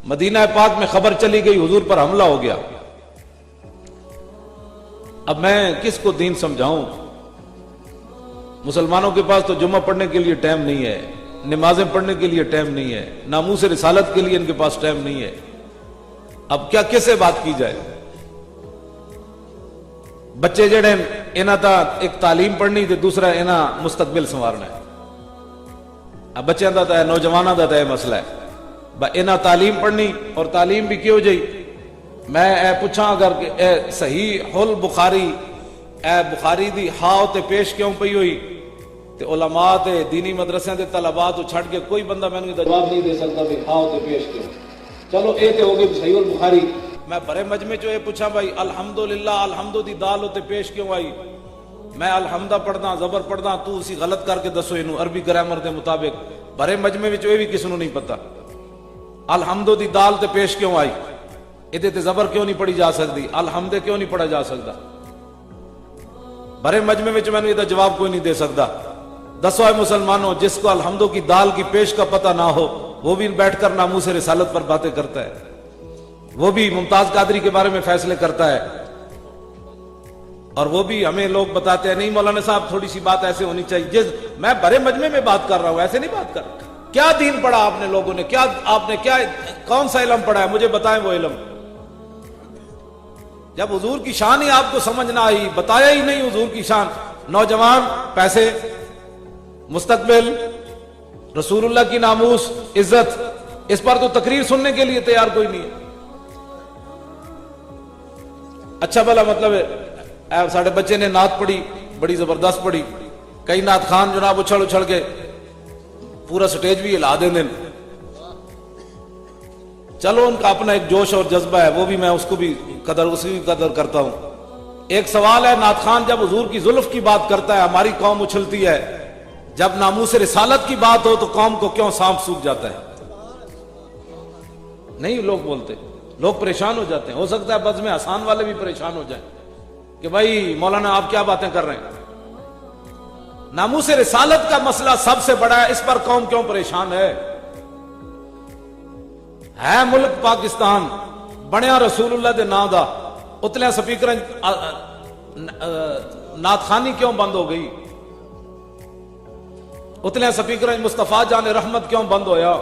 مدینہ پاک میں خبر چلی گئی حضور پر حملہ ہو گیا. اب میں کس کو دین سمجھاؤں؟ مسلمانوں کے پاس تو جمعہ پڑھنے کے لیے ٹائم نہیں ہے، نمازیں پڑھنے کے لیے ٹائم نہیں ہے، ناموس رسالت کے لیے ان کے پاس ٹائم نہیں ہے. اب کیا کیسے بات کی جائے؟ بچے جڑے انہاں تا ایک تعلیم پڑھنی تے دوسرا انہاں مستقبل سنوارنا ہے. اب بچیاں دا تے نوجواناں دا تے مسئلہ ہے. انہاں تعلیم پڑھنی اور تعلیم بھی کیوں جائی؟ میں اے پوچھاں اگر کہ اے صحیح البخاری اے بخاری دی ہاؤ تے پیش کیوں پئی ہوئی تے علماء تے دینی مدرسے دے طلباء تو چھڑ کے کوئی بندہ میں نے جواب نہیں دے سکتا بھی ہاؤ تے پیش کیوں. چلو اے تے ہو گئی صحیح البخاری. میں بڑے مجمع چو یہ پوچھا بھائی الحمدللہ الحمد دی دال ہوتے پیش کیوں آئی؟ میں الحمدہ پڑھدا زبر پڑھدا تو اسی غلط کر کے دسو اینو عربی گرامر دے مطابق. بڑے مجمع وچ یہ بھی کس نو نہیں پتہ الحمد دی دال تے پیش کیوں آئی، ادھے تے زبر کیوں نہیں پڑھی جا سکتی، الحمد کیوں نہیں پڑھا جا سکتا. بڑے مجمع وچ میں نے یہ جواب کوئی نہیں دے سکتا. دسو اے مسلمانوں، جس کو الحمد کی دال کی پیش کا پتہ نہ ہو وہ بھی بیٹھ کر ناموس رسالت پر باتیں کرتا ہے، وہ بھی ممتاز قادری کے بارے میں فیصلے کرتا ہے، اور وہ بھی ہمیں لوگ بتاتے ہیں نہیں مولانا صاحب تھوڑی سی بات ایسے ہونی چاہیے. میں بڑے مجمع میں بات کر رہا ہوں، ایسے نہیں بات کر رہا. کیا دین پڑھا آپ نے لوگوں نے؟ کیا آپ نے کیا کون سا علم پڑھا ہے؟ مجھے بتائیں وہ علم. جب حضور کی شان ہی آپ کو سمجھ نہ آئی، بتایا ہی نہیں حضور کی شان. نوجوان، پیسے، مستقبل، رسول اللہ کی ناموس، عزت، اس پر تو تقریر سننے کے لیے تیار کوئی نہیں ہے. اچھا بھلا مطلب ہے ساڑھے بچے نے نعت پڑھی، بڑی زبردست پڑھی. کئی نعت خان جناب اچھل اچھل کے پورا سٹیج بھی ہلا دیں دن. چلو ان کا اپنا ایک جوش اور جذبہ ہے، وہ بھی میں اس کی بھی قدر کرتا ہوں. ایک سوال ہے، نعت خان جب حضور کی زلف کی بات کرتا ہے ہماری قوم اچھلتی ہے، جب ناموس رسالت کی بات ہو تو قوم کو کیوں سانپ سوکھ جاتا ہے؟ نہیں لوگ بولتے، لوگ پریشان ہو جاتے ہیں. ہو سکتا ہے بزم حسان والے بھی پریشان ہو جائیں کہ بھائی مولانا آپ کیا باتیں کر رہے ہیں. ناموس رسالت کا مسئلہ سب سے بڑا ہے، اس پر قوم کیوں پریشان ہے؟ ملک پاکستان بنیا رسول اللہ دے نام دا، اتلے سپیکر نعت خانی کیوں بند ہو گئی؟ اتلے سپیکر مصطفیٰ جان رحمت کیوں بند ہویا؟